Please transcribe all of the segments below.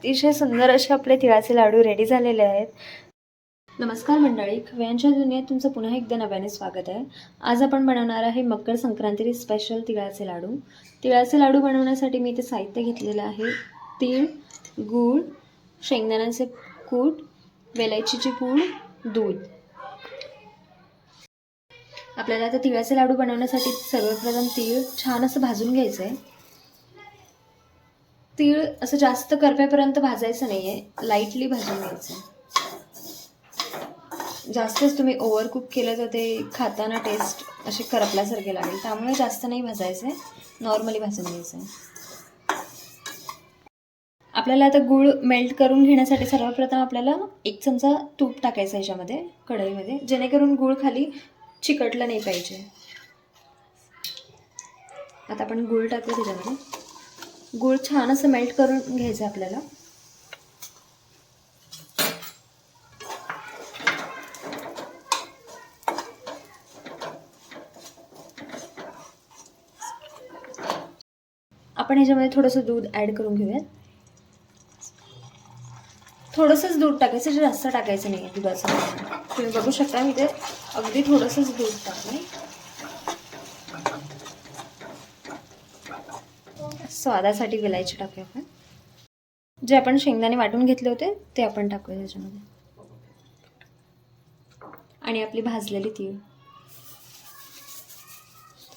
अतिशय सुंदर असे आपले तिळाचे लाडू रेडी झालेले आहेत। नमस्कार मंडळी, खव्यांच्या दुनियेत तुमचं पुन्हा एकदा नव्याने स्वागत आहे। आज आपण बनवणार आहे मकर संक्रांती स्पेशल तिळाचे लाडू। तिळाचे लाडू बनवण्यासाठी मी इथे साहित्य घेतलेलं आहे। तीळ, गूळ, शेंगदाण्याचे कूट, वेलचीची पूड, दूध। आपल्याला आता तिळाचे लाडू बनवण्यासाठी सर्वप्रथम तीळ छान असं भाजून घ्यायचं आहे। तीळ असं जास्त करपेपर्यंत भाजायचं नाहीये, लाईटली भाजून घ्यायचं। जास्तच तुम्ही ओव्हर कुक केलं तर ते खाताना टेस्ट असे करपल्यासारखे लागेल, त्यामुळे जास्त नाही भाजायचं आहे, नॉर्मली भाजून घ्यायचं आहे। आपल्याला आता गूळ मेल्ट करून घेण्यासाठी सर्वप्रथम आपल्याला 1 चमचा तूप टाकायचं याच्यामध्ये कढईमध्ये, जेणेकरून गूळ खाली चिकटलं नाही पाहिजे। आता आपण गूळ टाकू त्याच्यामध्ये। गूळ छान असं मेल्ट करून घ्यायचं आपल्याला। आपण ह्याच्यामध्ये थोडंसं दूध ॲड करून घेऊयात। थोडंसंच दूध टाकायचं, जास्त टाकायचं नाही दुधाचं। तुम्ही बघू शकता मी ते अगदी थोडंसंच दूध टाकलंय। स्वादासाठी वेलायची टाकूया आपण। जे आपण शेंगदाणे वाटून घेतले होते ते आपण टाकूया त्याच्यामध्ये, आणि आपली भाजलेली तीळ।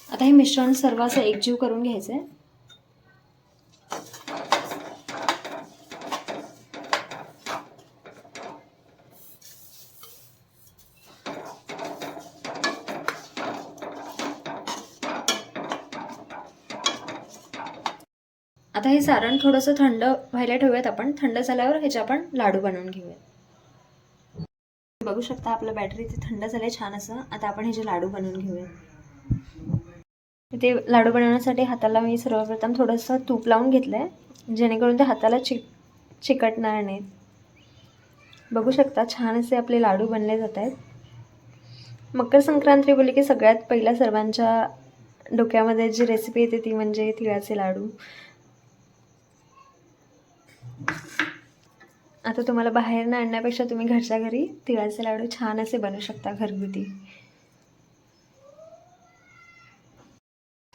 आता हे मिश्रण सर्व असं एकजीव करून घ्यायचंय। आता हे सारण थोडंसं थंड व्हायला ठेवूयात आपण। थंड झाल्यावर ह्याचे आपण लाडू बनवून घेऊयात। बघू शकता आपलं बॅटर इथे थंड झालंय छान असं। आता आपण ह्याचे लाडू बनवून घेऊयात। ते लाडू बनवण्यासाठी हाताला मी सर्वप्रथम थोडंसं तूप लावून घेतलंय, जेणेकरून ते हाताला चिकटणार नाहीत। बघू शकता छान असे आपले लाडू बनले जात आहेत। मकर संक्रांती बोलली की सगळ्यात पहिला सर्वांच्या डोक्यामध्ये जी रेसिपी येते ती म्हणजे तिळाचे लाडू। आता तुम्हाला बाहेर न आणण्यापेक्षा तुम्ही घरच्या घरी तिळाचे लाडू छान असे बनवू शकता घरगुती।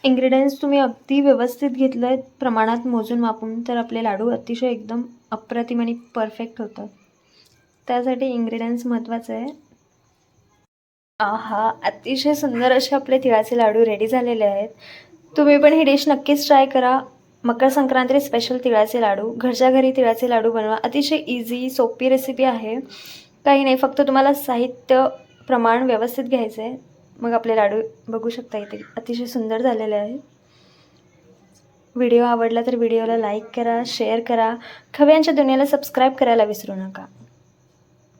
इंग्रेडियंट्स तुम्ही अगदी व्यवस्थित घेतले प्रमाणात मोजून मापून, तर आपले लाडू अतिशय एकदम अप्रतिम आणि परफेक्ट होतात। त्यासाठी इंग्रेडियंट्स महत्त्वाचे आहे। आहा, अतिशय सुंदर असे आपले तिळाचे लाडू रेडी झालेले आहेत। तुम्ही पण ही डिश नक्कीच ट्राय करा। मकर संक्रांती स्पेशल तिळाचे लाडू, घरच्या घरी तिळाचे लाडू बनवा। अतिशय इझी सोपी रेसिपी आहे। काही नाही, फक्त तुम्हाला साहित्य प्रमाण व्यवस्थित घ्यायचं आहे, मग आपले लाडू बघू शकता इथे अतिशय सुंदर झालेले आहेत। व्हिडिओ आवडला तर व्हिडिओला लाईक करा, शेअर करा, खव्यांच्या दुनियेला सबस्क्राईब करायला विसरू नका।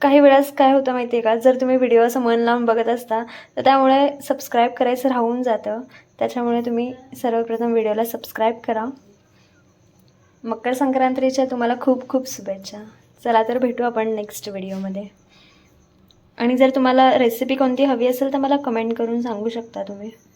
काही वेळेस काय होतं माहिती आहे का, जर तुम्ही व्हिडिओ असं मन लावून बघत असता तर त्यामुळे सबस्क्राईब करायचं राहून जातं। त्याच्यामुळे तुम्ही सर्वप्रथम व्हिडिओला सबस्क्राईब करा। मकर संक्रांतीच्या तुम्हाला खूप खूप शुभेच्छा। चला तर भेटू आपण नेक्स्ट व्हिडिओमध्ये। आणि जर तुम्हाला रेसिपी कोणती हवी असेल तर मला कमेंट करून सांगू शकता तुम्ही।